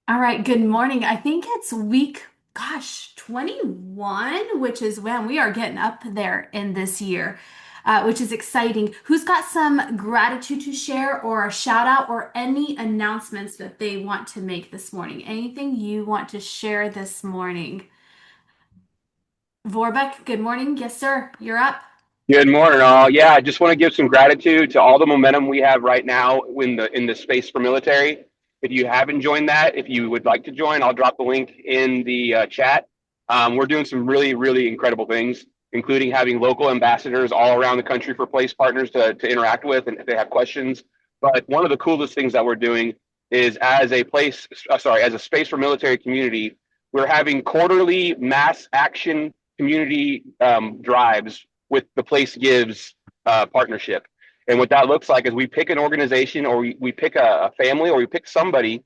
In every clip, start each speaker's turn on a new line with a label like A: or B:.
A: All right, good morning. I think it's week, gosh, 21, which is when we are getting up there in this year, which is exciting. Who's got some gratitude to share or a shout out or any announcements that they want to make this morning? Anything you want to share this morning? Vorbeck, good morning. Yes, sir. You're up.
B: Good morning, all. Yeah, I just want to give some gratitude to all the momentum we have right now in the space for military. If you haven't joined that, if you would like to join, I'll drop the link in the chat. We're doing some really, really incredible things, including having local ambassadors all around the country for place partners to interact with, and if they have questions. But one of the coolest things that we're doing is as a space for military community, we're having quarterly mass action community drives with the Place Gives partnership. And what that looks like is we pick an organization or we pick a family or we pick somebody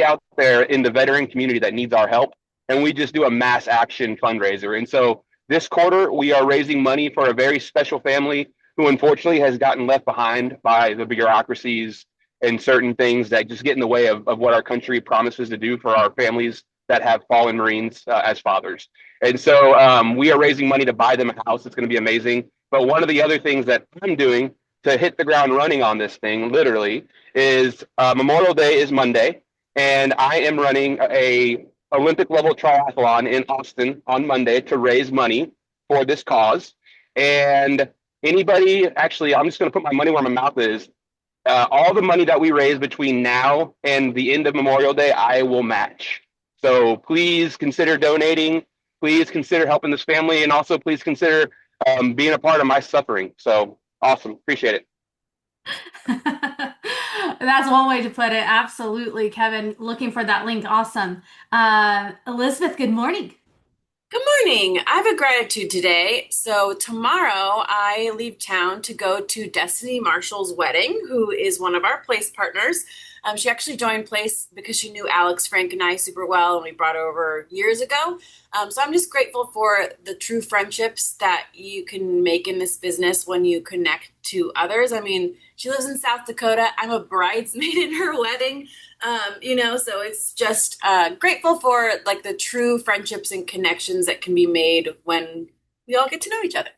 B: out there in the veteran community that needs our help. And we just do a mass action fundraiser. And so this quarter, we are raising money for a very special family who unfortunately has gotten left behind by the bureaucracies and certain things that just get in the way of what our country promises to do for our families that have fallen Marines as fathers. And so we are raising money to buy them a house. It's going to be amazing. But one of the other things that I'm doing to hit the ground running on this thing, literally, is Memorial Day is Monday, and I am running a Olympic level triathlon in Austin on Monday to raise money for this cause. And anybody, actually, I'm just going to put my money where my mouth is. All the money that we raise between now and the end of Memorial Day, I will match. So please consider donating. Please consider helping this family, and also please consider being a part of my suffering. So awesome. Appreciate it.
A: That's one way to put it. Absolutely, Kevin. Looking for that link. Awesome. Elizabeth, good morning.
C: Good morning. I have a gratitude today. So, tomorrow I leave town to go to Destiny Marshall's wedding, who is one of our place partners. She actually joined Place because she knew Alex, Frank, and I super well, and we brought her over years ago. So, I'm just grateful for the true friendships that you can make in this business when you connect to others. I mean, she lives in South Dakota. I'm a bridesmaid in her wedding. So it's just grateful for like the true friendships and connections that can be made when we all get to know each other.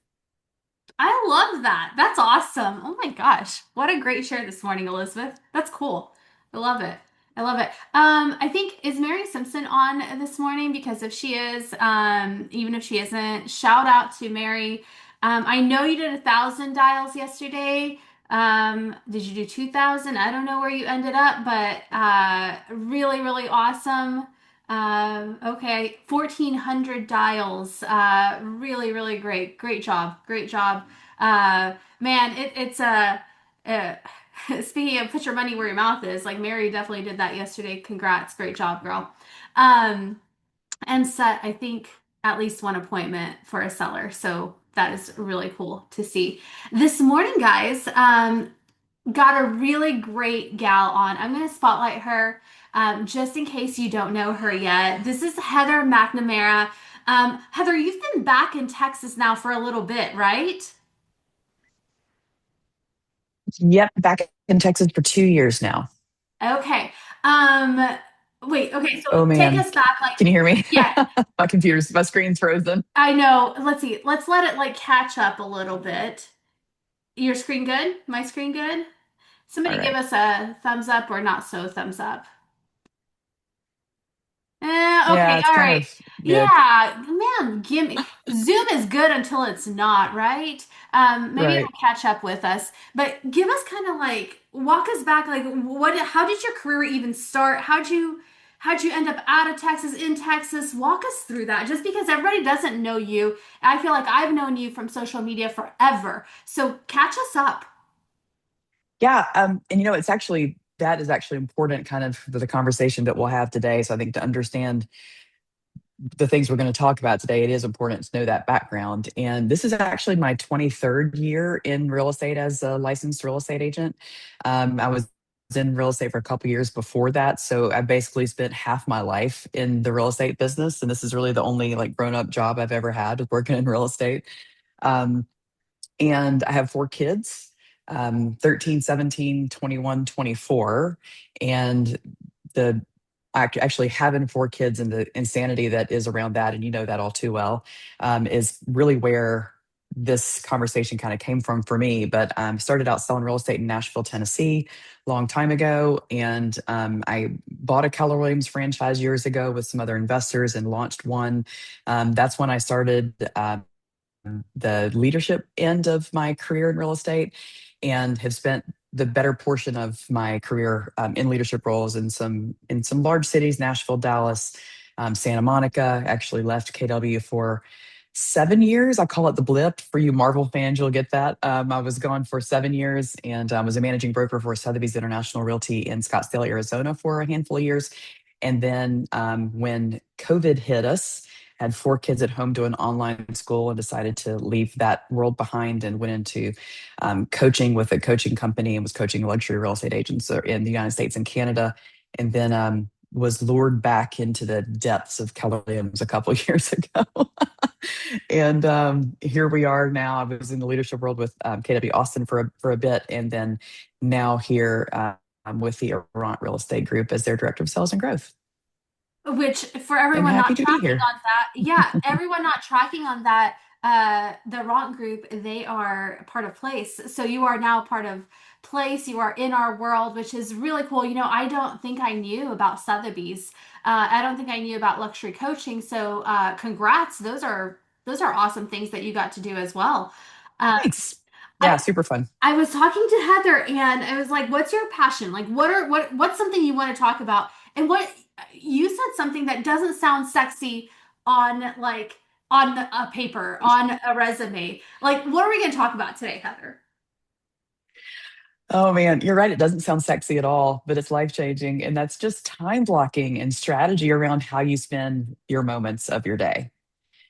A: I love that. That's awesome. Oh my gosh. What a great share this morning, Elizabeth. That's cool. I love it. I love it. I think is Mary Simpson on this morning? Because if she is, even if she isn't, shout out to Mary. I know you did 1,000 dials yesterday. Did you do 2,000? I don't know where you ended up, but really, really awesome. Okay, 1,400 dials. Really, really great. Great job. Great job. Man, it's a speaking of put your money where your mouth is, like Mary definitely did that yesterday. Congrats. Great job, girl. Um, and set, I think, at least one appointment for a seller. So that is really cool to see. This morning, guys, got a really great gal on. I'm going to spotlight her just in case you don't know her yet. This is Heather McNamara. Heather, you've been back in Texas now for a little bit, right?
D: Yep, back in Texas for 2 years now.
A: Okay. Um, wait, okay, so
D: Oh
A: take
D: man,
A: us back like,
D: can you hear me?
A: yeah,
D: My screen's frozen.
A: I know. Let's see. Let's let it like catch up a little bit. Your screen good? My screen good?
D: All
A: Somebody give
D: right.
A: us a thumbs up or not so thumbs up.
D: Yeah,
A: Okay,
D: it's
A: all
D: kind
A: right.
D: of good.
A: Yeah, man, give me Zoom is good until it's not, right? Maybe it'll
D: Right.
A: catch up with us. But give us kind of like walk us back, like how did your career even start? How'd you end up out of Texas, in Texas? Walk us through that. Just because everybody doesn't know you. I feel like I've known you from social media forever. So catch us up.
D: Yeah. And it's actually that is actually important kind of for the conversation that we'll have today. So I think to understand the things we're going to talk about today, it is important to know that background. And this is actually my 23rd year in real estate as a licensed real estate agent. I was in real estate for a couple years before that. So I basically spent half my life in the real estate business. And this is really the only like grown up job I've ever had was working in real estate. Um, and I have 4 kids, 13, 17, 21, 24. And the actually having 4 kids and the insanity that is around that, and you know that all too well, is really where this conversation kind of came from for me. But started out selling real estate in Nashville, Tennessee, long time ago, and I bought a Keller Williams franchise years ago with some other investors and launched one. That's when I started the leadership end of my career in real estate, and have spent the better portion of my career in leadership roles in some large cities: Nashville, Dallas, Santa Monica. Actually left KW for 7 years. I call it the blip. For you Marvel fans, you'll get that. I was gone for 7 years, and was a managing broker for Sotheby's International Realty in Scottsdale, Arizona, for a handful of years. And then when COVID hit us, had 4 kids at home doing online school, and decided to leave that world behind and went into coaching with a coaching company, and was coaching luxury real estate agents in the United States and Canada. And then was lured back into the depths of Keller Williams a couple of years ago. And here we are now. I was in the leadership world with KW Austin for a bit, and then now here with the Arant Real Estate Group as their director of sales and growth.
A: Which, for
D: And
A: everyone
D: happy
A: not
D: to be
A: tracking
D: here.
A: on that, yeah, everyone not tracking on that, the Ronk group, they are part of Place. So you are now part of Place. You are in our world, which is really cool. I don't think I knew about Sotheby's. I don't think I knew about luxury coaching. So congrats. Those are awesome things that you got to do as well. Uh,
D: Thanks. Yeah,
A: I
D: super fun.
A: I was talking to Heather and I was like, "What's your passion? Like, what's something you want to talk about?" And what you said something that doesn't sound sexy on a paper, on a resume. Like, what are we going to talk about today, Heather?
D: Oh man, you're right. It doesn't sound sexy at all, but it's life changing. And that's just time blocking and strategy around how you spend your moments of your day.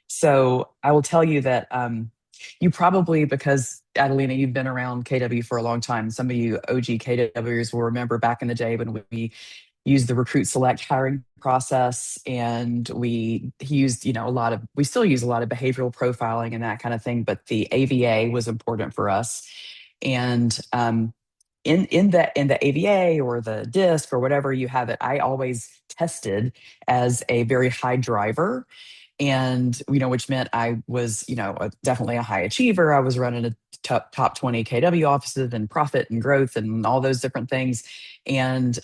D: So I will tell you that you probably, because Adelina, you've been around KW for a long time. Some of you OG KWers will remember back in the day when we used the recruit select hiring process, and we used, we still use a lot of behavioral profiling and that kind of thing, but the AVA was important for us. And in the AVA or the disc or whatever you have it, I always tested as a very high driver, and which meant I was definitely a high achiever. I was running a top 20 KW offices and profit and growth and all those different things. And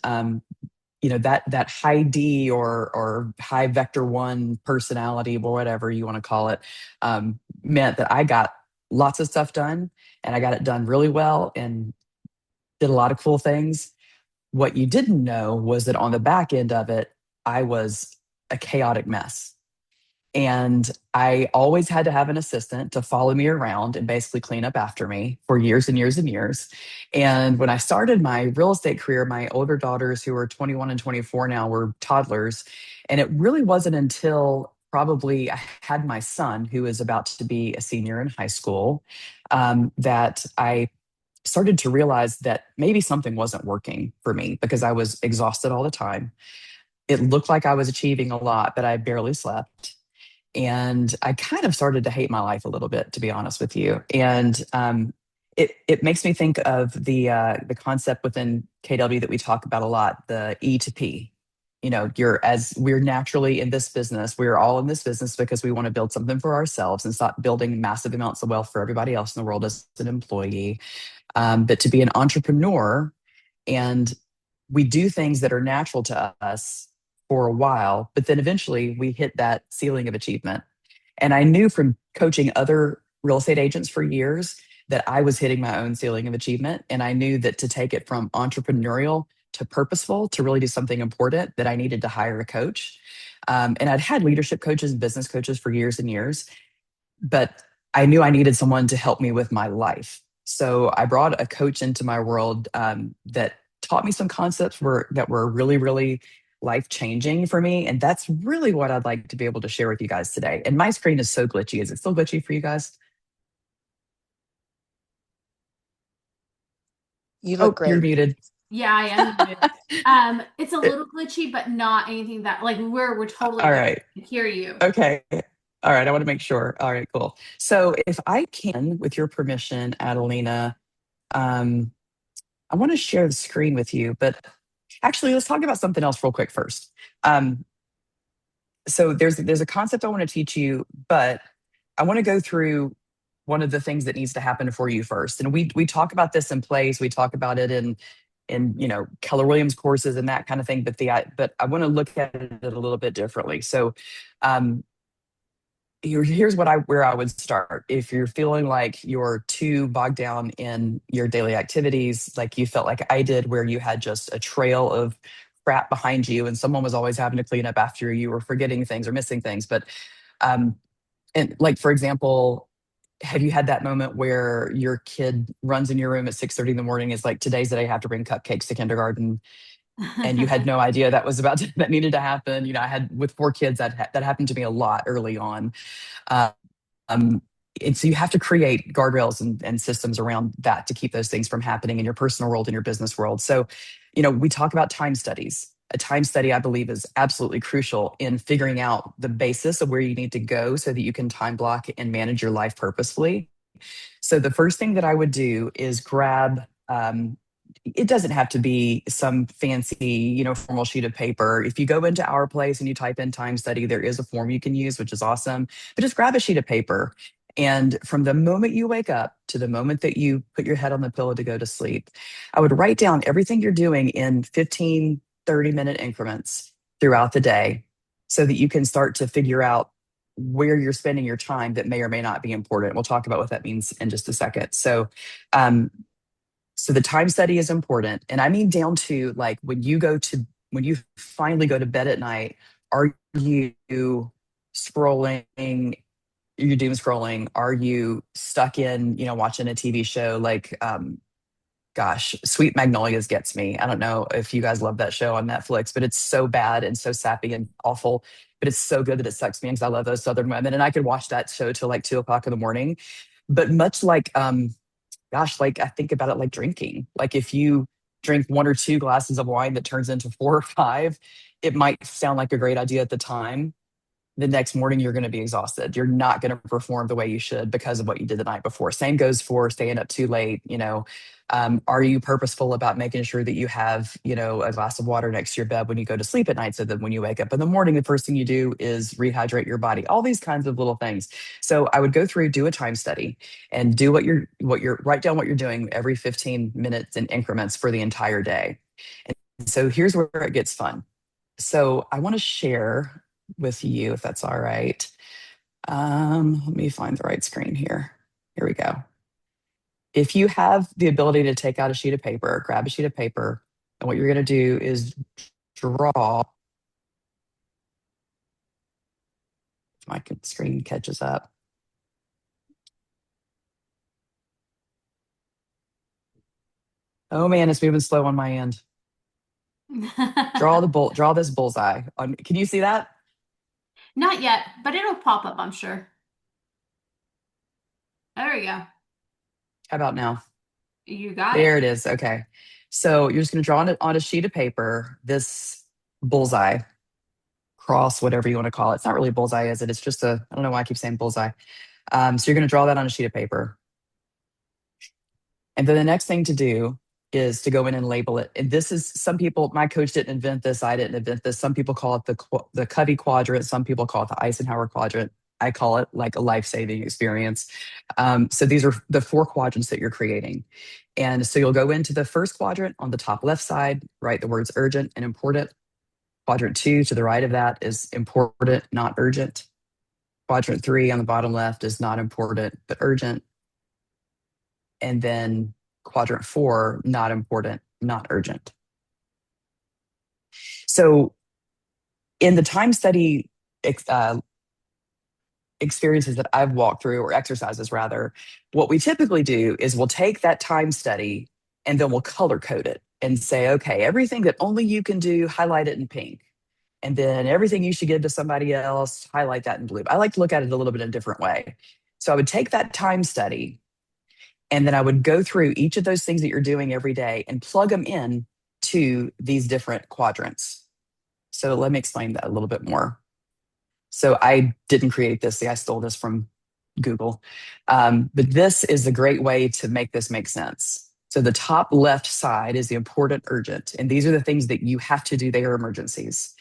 D: that high D or high vector one personality, or whatever you want to call it, meant that I got lots of stuff done, and I got it done really well and did a lot of cool things. What you didn't know was that on the back end of it, I was a chaotic mess. And I always had to have an assistant to follow me around and basically clean up after me for years and years and years. And when I started my real estate career, my older daughters, who are 21 and 24 now, were toddlers. And it really wasn't until probably I had my son, who is about to be a senior in high school, that I started to realize that maybe something wasn't working for me, because I was exhausted all the time. It looked like I was achieving a lot, but I barely slept. And I kind of started to hate my life a little bit, to be honest with you. And it makes me think of the concept within KW that we talk about a lot, the E to P. As we're naturally in this business, we're all in this business because we want to build something for ourselves and stop building massive amounts of wealth for everybody else in the world as an employee. But to be an entrepreneur, and we do things that are natural to us for a while, but then eventually we hit that ceiling of achievement. And I knew from coaching other real estate agents for years that I was hitting my own ceiling of achievement. And I knew that to take it from entrepreneurial to purposeful, to really do something important, that I needed to hire a coach. And I'd had leadership coaches and business coaches for years and years, but I knew I needed someone to help me with my life. So I brought a coach into my world that taught me some concepts that were really, really life changing for me. And that's really what I'd like to be able to share with you guys today. And my screen is so glitchy. Is it still glitchy for you guys?
E: You look
D: Oh, you're
E: great.
D: muted.
A: Yeah, I am muted. It's a little glitchy, but not anything that like we're totally
D: All
A: good.
D: right.
A: To hear you.
D: Okay. All right. I want to make sure. All right, cool. So if I can, with your permission, Adelina, um, I want to share the screen with you, but Actually, let's talk about something else real quick first. Um, so there's a concept I want to teach you, but I want to go through one of the things that needs to happen for you first. And we talk about this in plays, we talk about it in Keller Williams courses and that kind of thing. But I want to look at it a little bit differently. So um, here's where I would start. If you're feeling like you're too bogged down in your daily activities, like you felt like I did, where you had just a trail of crap behind you and someone was always having to clean up after you or forgetting things or missing things. But um, and like for example, have you had that moment where your kid runs in your room at 6:30 in the morning? Is like, today's the day I have to bring cupcakes to kindergarten, and you had no idea that was that needed to happen. I had with 4 kids that happened to me a lot early on. Um, and so you have to create guardrails and systems around that to keep those things from happening in your personal world and your business world. So, we talk about time studies. A time study, I believe, is absolutely crucial in figuring out the basis of where you need to go so that you can time block and manage your life purposefully. So the first thing that I would do is grab, it doesn't have to be some fancy, formal sheet of paper. If you go into Our Place and you type in time study, there is a form you can use, which is awesome. But just grab a sheet of paper. And from the moment you wake up to the moment that you put your head on the pillow to go to sleep, I would write down everything you're doing in 15, 30-minute increments throughout the day so that you can start to figure out where you're spending your time that may or may not be important. We'll talk about what that means in just a second. Um, so the time study is important. And I mean down to like when you finally go to bed at night, are you scrolling, you're doom scrolling? Are you stuck in, watching a TV show like, gosh, Sweet Magnolias gets me. I don't know if you guys love that show on Netflix, but it's so bad and so sappy and awful. But it's so good that it sucks me in because I love those Southern women. And I could watch that show till like 2 o'clock in the morning. But much like, gosh, like I think about it like drinking. Like if you drink 1 or 2 glasses of wine that turns into 4 or 5, it might sound like a great idea at the time. The next morning you're going to be exhausted. You're not going to perform the way you should because of what you did the night before. Same goes for staying up too late. Are you purposeful about making sure that you have, a glass of water next to your bed when you go to sleep at night so that when you wake up in the morning, the first thing you do is rehydrate your body? All these kinds of little things. So I would go through, do a time study, and do write down what you're doing every 15 minutes in increments for the entire day. And so here's where it gets fun. So I want to share with you, if that's all right. Let me find the right screen here. Here we go. If you have the ability to take out a sheet of paper, grab a sheet of paper, and what you're going to do is draw. If my screen catches up. Oh man, it's moving slow on my end. Draw this bullseye. Can you see that?
A: Not yet, but it'll pop up, I'm sure. There we go.
D: How about now?
A: You got
D: There
A: it.
D: it is. Okay. So you're just going to draw on a sheet of paper this bullseye, cross, whatever you want to call it. It's not really a bullseye, is it? It's just I don't know why I keep saying bullseye. So you're going to draw that on a sheet of paper. And then the next thing to do is to go in and label it. And this is, some people, my coach didn't invent this. I didn't invent this. Some people call it the Covey quadrant. Some people call it the Eisenhower quadrant. I call it like a life-saving experience. So these are the 4 quadrants that you're creating. And so you'll go into the first quadrant on the top left side, write the words urgent and important. Quadrant 2 to the right of that is important, not urgent. Quadrant 3 on the bottom left is not important, but urgent. And then quadrant 4, not important, not urgent. So in the time study experiences that I've walked through, or exercises rather, what we typically do is we'll take that time study and then we'll color code it and say, okay, everything that only you can do, highlight it in pink. And then everything you should give to somebody else, highlight that in blue. I like to look at it a little bit in a different way. So I would take that time study and then I would go through each of those things that you're doing every day and plug them in to these different quadrants. So let me explain that a little bit more. So I didn't create this. See, I stole this from Google. But this is a great way to make this make sense. So the top left side is the important urgent. And these are the things that you have to do. They are emergencies.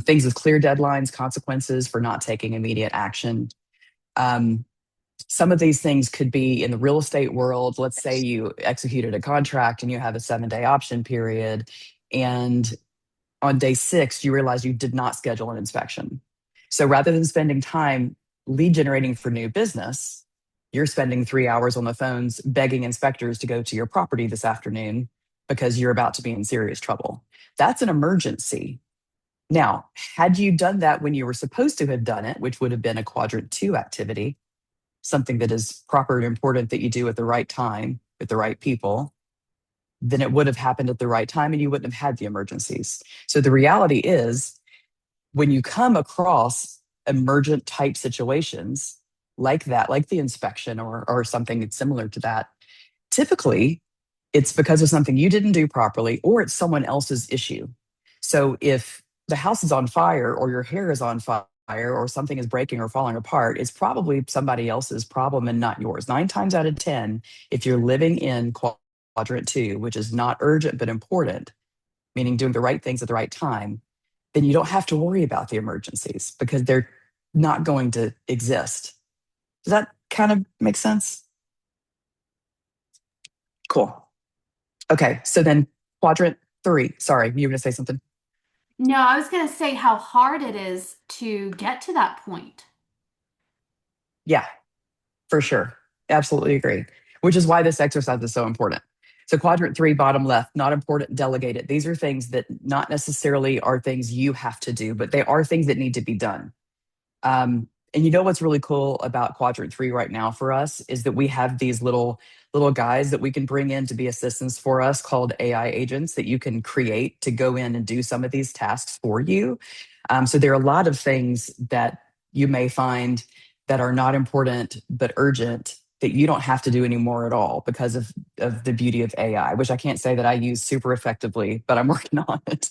D: Things with clear deadlines, consequences for not taking immediate action. Um, some of these things could be in the real estate world. Let's say you executed a contract and you have a 7-day option period. And on day 6, you realize you did not schedule an inspection. So rather than spending time lead generating for new business, you're spending 3 hours on the phones begging inspectors to go to your property this afternoon because you're about to be in serious trouble. That's an emergency. Now, had you done that when you were supposed to have done it, which would have been a quadrant 2 activity, something that is proper and important that you do at the right time with the right people, then it would have happened at the right time and you wouldn't have had the emergencies. So the reality is, when you come across emergent type situations like that, like the inspection or something that's similar to that, typically it's because of something you didn't do properly or it's someone else's issue. So if the house is on fire or your hair is on fire or something is breaking or falling apart, it's probably somebody else's problem and not yours. 9 times out of 10, if you're living in quadrant 2, which is not urgent but important, meaning doing the right things at the right time, then you don't have to worry about the emergencies because they're not going to exist. Does that kind of make sense? Cool. Okay, so then quadrant 3. Sorry, you were going to say something?
A: No, I was going to say how hard it is to get to that point.
D: Yeah, for sure. Absolutely agree. Which is why this exercise is so important. So, quadrant 3, bottom left, not important, delegate it. These are things that not necessarily are things you have to do, but they are things that need to be done. And you know what's really cool about quadrant 3 right now for us is that we have these little guys that we can bring in to be assistants for us called AI agents that you can create to go in and do some of these tasks for you. So there are a lot of things that you may find that are not important but urgent that you don't have to do anymore at all because of the beauty of AI, which I can't say that I use super effectively, but I'm working on it.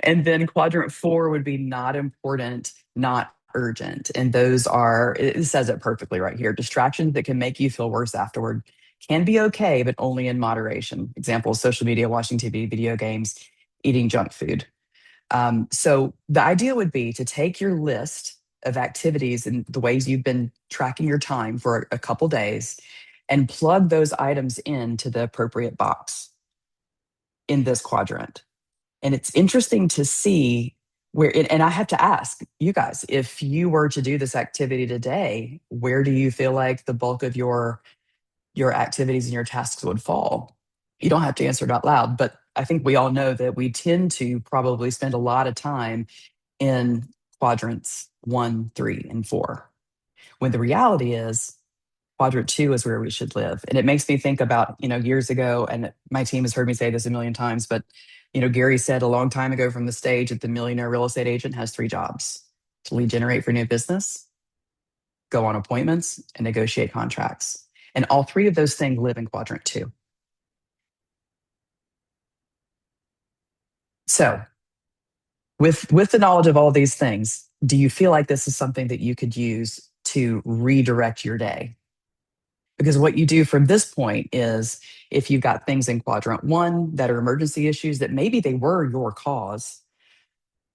D: And then quadrant 4 would be not important, not urgent. And those are, it says it perfectly right here, distractions that can make you feel worse afterward can be okay, but only in moderation. Examples, social media, watching TV, video games, eating junk food. So the idea would be to take your list of activities and the ways you've been tracking your time for a couple days and plug those items into the appropriate box in this quadrant. And it's interesting to see where it, and I have to ask you guys, if you were to do this activity today, where do you feel like the bulk of your activities and your tasks would fall? You don't have to answer it out loud, but I think we all know that we tend to probably spend a lot of time in quadrants 1, 3, and 4. When the reality is quadrant 2 is where we should live. And it makes me think about, years ago, and my team has heard me say this a million times, but Gary said a long time ago from the stage that the millionaire real estate agent has 3 jobs: to lead generate for new business, go on appointments, and negotiate contracts. And all 3 of those things live in quadrant 2. So with the knowledge of all these things, do you feel like this is something that you could use to redirect your day? Because what you do from this point is, if you've got things in quadrant 1 that are emergency issues that maybe they were your cause,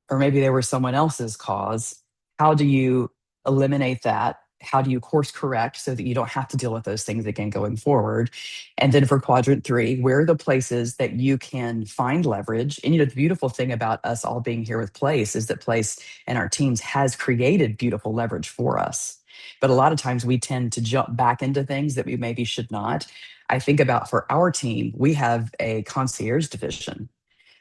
D: or maybe they were someone else's cause, how do you eliminate that? How do you course correct so that you don't have to deal with those things again going forward? And then for quadrant 3, where are the places that you can find leverage? And the beautiful thing about us all being here with Place is that Place and our teams has created beautiful leverage for us. But a lot of times we tend to jump back into things that we maybe should not. I think about, for our team, we have a concierge division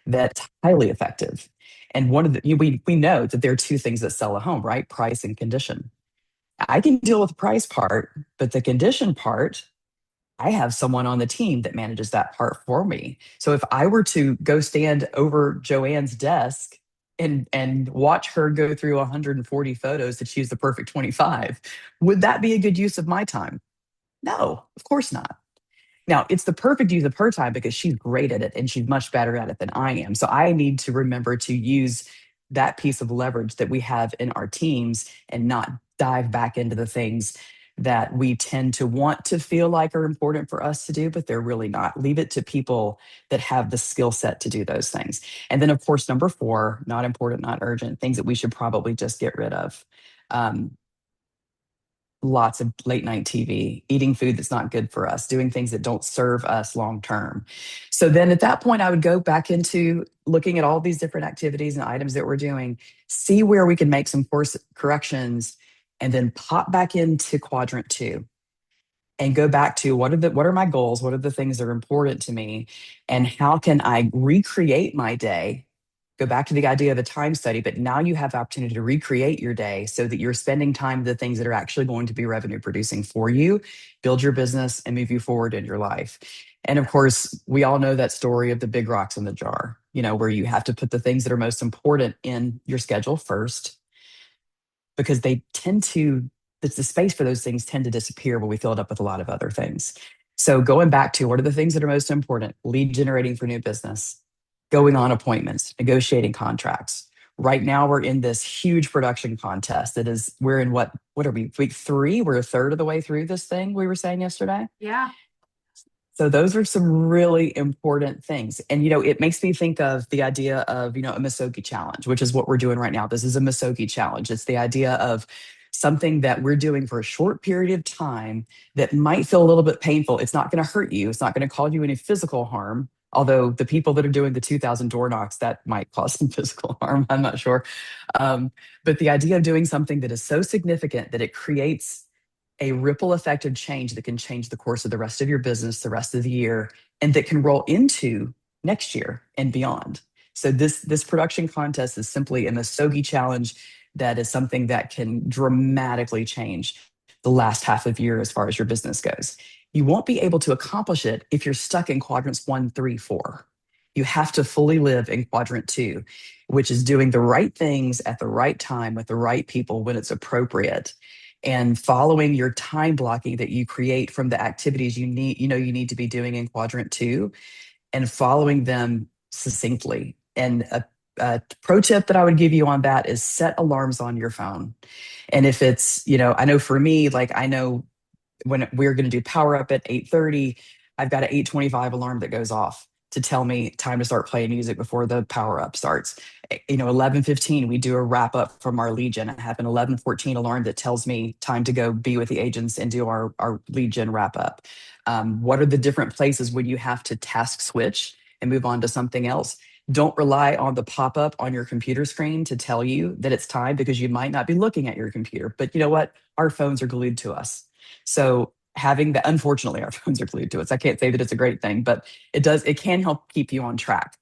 D: that's highly effective. And one of the, we know that there are 2 things that sell a home, right? Price and condition. I can deal with the price part, but the condition part, I have someone on the team that manages that part for me. So if I were to go stand over Joanne's desk and watch her go through 140 photos to choose the perfect 25, would that be a good use of my time? No, of course not. Now, it's the perfect use of her time because she's great at it and she's much better at it than I am. So I need to remember to use that piece of leverage that we have in our teams and not dive back into the things that we tend to want to feel like are important for us to do, but they're really not. Leave it to people that have the skill set to do those things. And then, of course, number four, not important, not urgent, things that we should probably just get rid of. Um, Lots of late night TV, eating food that's not good for us, doing things that don't serve us long term. So then at that point, I would go back into looking at all these different activities and items that we're doing, see where we can make some course corrections, and then pop back into quadrant two and go back to what are my goals, what are the things that are important to me, and how can I recreate my day. Go back to the idea of a time study, but now you have the opportunity to recreate your day so that you're spending time the things that are actually going to be revenue producing for you, build your business, and move you forward in your life. And of course, we all know that story of the big rocks in the jar, where you have to put the things that are most important in your schedule first, because they tend to, the space for those things tend to disappear when we fill it up with a lot of other things. So going back to what are the things that are most important? Lead generating for new business, going on appointments, negotiating contracts. Right now we're in this huge production contest we're in what are we, week 3? We're a third of the way through this thing we were saying yesterday.
A: Yeah.
D: So those are some really important things. And, it makes me think of the idea of, a Misogi challenge, which is what we're doing right now. This is a Misogi challenge. It's the idea of something that we're doing for a short period of time that might feel a little bit painful. It's not going to hurt you. It's not going to cause you any physical harm. Although the people that are doing the 2,000 door knocks, that might cause some physical harm. I'm not sure. But the idea of doing something that is so significant that it creates a ripple effect of change that can change the course of the rest of your business, the rest of the year, and that can roll into next year and beyond. So this production contest is simply a Misogi challenge that is something that can dramatically change the last half of year as far as your business goes. You won't be able to accomplish it if you're stuck in quadrants 1, 3, 4. You have to fully live in quadrant 2, which is doing the right things at the right time with the right people when it's appropriate, and following your time blocking that you create from the activities you need to be doing in quadrant 2, and following them succinctly. And a pro tip that I would give you on that is set alarms on your phone. And if it's, I know for me, like I know when we're going to do power up at 8:30, I've got an 8:25 alarm that goes off to tell me time to start playing music before the power up starts. 11:15, we do a wrap up from our lead gen. I have an 11:14 alarm that tells me time to go be with the agents and do our lead gen wrap up. What are the different places when you have to task switch and move on to something else? Don't rely on the pop up on your computer screen to tell you that it's time, because you might not be looking at your computer. But you know what? Our phones are glued to us. So having that, unfortunately, our phones are glued to us. I can't say that it's a great thing, but it can help keep you on track.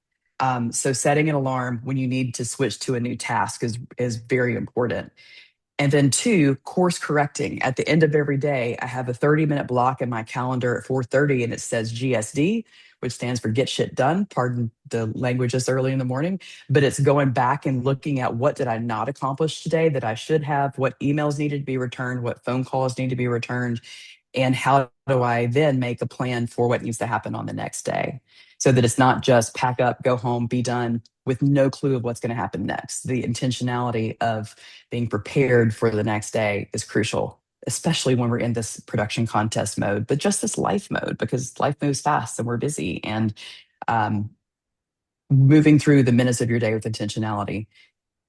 D: So setting an alarm when you need to switch to a new task is very important. And then 2, course correcting. At the end of every day, I have a 30-minute block in my calendar at 4:30, and it says GSD, which stands for get shit done. Pardon the language this early in the morning, but it's going back and looking at what did I not accomplish today that I should have, what emails needed to be returned, what phone calls need to be returned, and how do I then make a plan for what needs to happen on the next day, so that it's not just pack up, go home, be done with no clue of what's going to happen next. The intentionality of being prepared for the next day is crucial, especially when we're in this production contest mode, but just this life mode, because life moves fast and we're busy. And moving through the minutes of your day with intentionality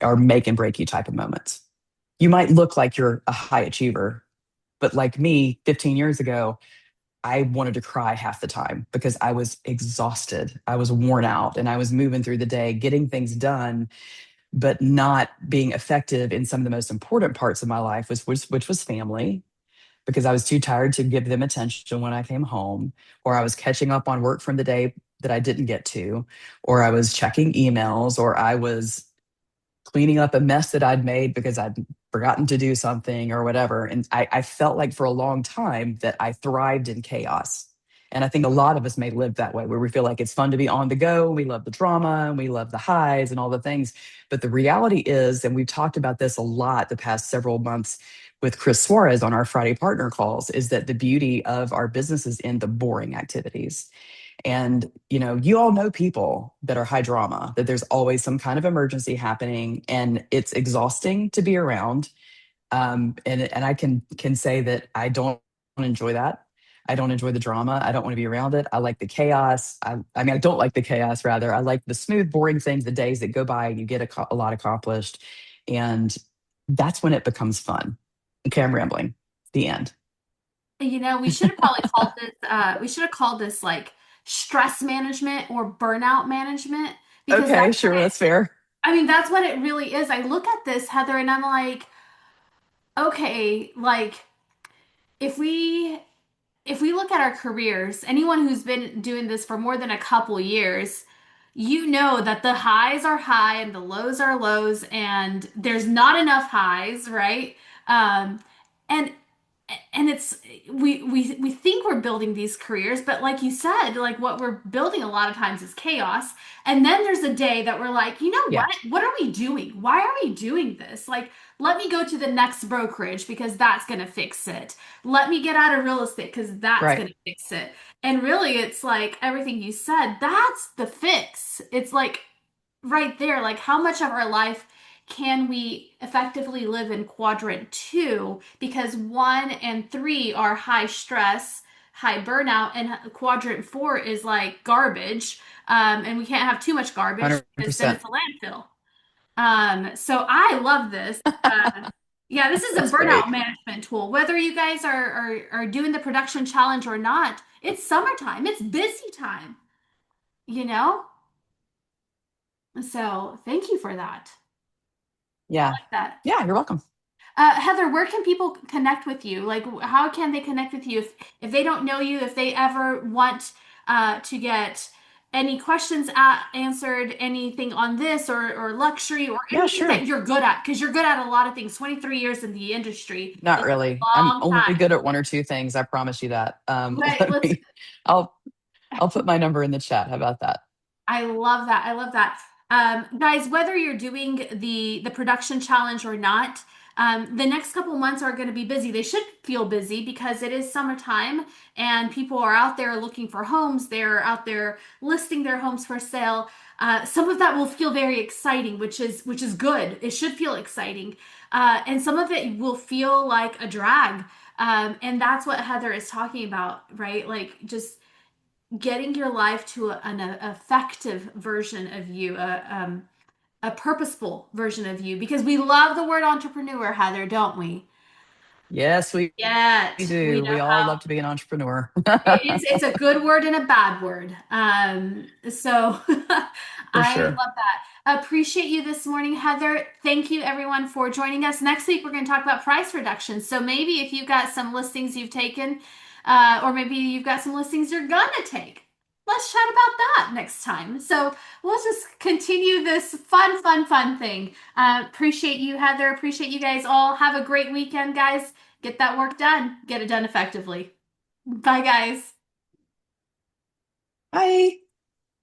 D: are make and break you type of moments. You might look like you're a high achiever, but like me 15 years ago, I wanted to cry half the time because I was exhausted. I was worn out, and I was moving through the day, getting things done, but not being effective in some of the most important parts of my life, which was family, because I was too tired to give them attention when I came home, or I was catching up on work from the day that I didn't get to, or I was checking emails, or I was cleaning up a mess that I'd made because I'd forgotten to do something or whatever. And I felt like for a long time that I thrived in chaos. And I think a lot of us may live that way, where we feel like it's fun to be on the go. We love the drama and we love the highs and all the things. But the reality is, and we've talked about this a lot the past several months with Chris Suarez on our Friday partner calls, is that the beauty of our business is in the boring activities. And, you all know people that are high drama, that there's always some kind of emergency happening, and it's exhausting to be around. And I can say that I don't enjoy that. I don't enjoy the drama. I don't want to be around it. I like the chaos. I mean, I don't like the chaos, rather. I like the smooth, boring things, the days that go by and you get a lot accomplished. And that's when it becomes fun. Okay, I'm rambling. The end.
A: We should have probably called this, we should have called this like stress management or burnout management because
D: Okay,
A: that's
D: sure,
A: what it,
D: that's fair.
A: I mean, that's what it really is. I look at this, Heather, and I'm like, okay, like if we if we look at our careers, anyone who's been doing this for more than a couple years, you know that the highs are high and the lows are lows, and there's not enough highs, right? Um, and and it's we think we're building these careers, but like you said, like what we're building a lot of times is chaos. And then there's a day that we're like, you know
D: Yeah,
A: what are we doing? Why are we doing this? Like, let me go to the next brokerage because that's going to fix it. Let me get out of real estate because that's
D: right.
A: going to fix it. And really, it's like everything you said, that's the fix. It's like right there, like how much of our life can we effectively live in quadrant two? Because one and three are high stress, high burnout, and quadrant four is like garbage. And we can't have too much garbage because then
D: 100%.
A: it's a landfill. So I love this. Yeah, this is a
D: That's
A: burnout
D: great.
A: management tool. Whether you guys are doing the production challenge or not, it's summertime. It's busy time, you know? So thank you for that. I
D: Yeah.
A: like that.
D: Yeah, you're welcome.
A: Heather, where can people connect with you? Like, how can they connect with you if they don't know you, if they ever want to get any questions answered, anything on this or luxury or
D: Yeah,
A: anything that
D: sure.
A: you're good at? Because you're good at a lot of things. 23 years in the industry
D: Not
A: is a
D: really. I'm
A: long
D: only
A: time.
D: good at one or two things. I promise you that.
A: But
D: Let
A: let's
D: me. I'll I'll put my number in the chat. How about that?
A: I love that. I love that. Guys, whether you're doing the production challenge or not, the next couple months are going to be busy. They should feel busy because it is summertime and people are out there looking for homes. They're out there listing their homes for sale. Some of that will feel very exciting, which is good. It should feel exciting, and some of it will feel like a drag. And that's what Heather is talking about, right? Like just getting your life to an effective version of you, a purposeful version of you, because we love the word entrepreneur, Heather, don't we?
D: Yes, we
A: Yet we
D: do.
A: know
D: We all
A: how
D: love to be an entrepreneur.
A: it's a good word and a bad word. So
D: For
A: I
D: sure.
A: love that. Appreciate you this morning, Heather. Thank you everyone for joining us. Next week we're going to talk about price reductions. So maybe if you've got some listings you've taken, or maybe you've got some listings you're gonna take. Let's chat about that next time. So we'll just continue this fun thing. Appreciate you, Heather. Appreciate you guys all. Have a great weekend, guys. Get that work done. Get it done effectively. Bye, guys.
D: Bye.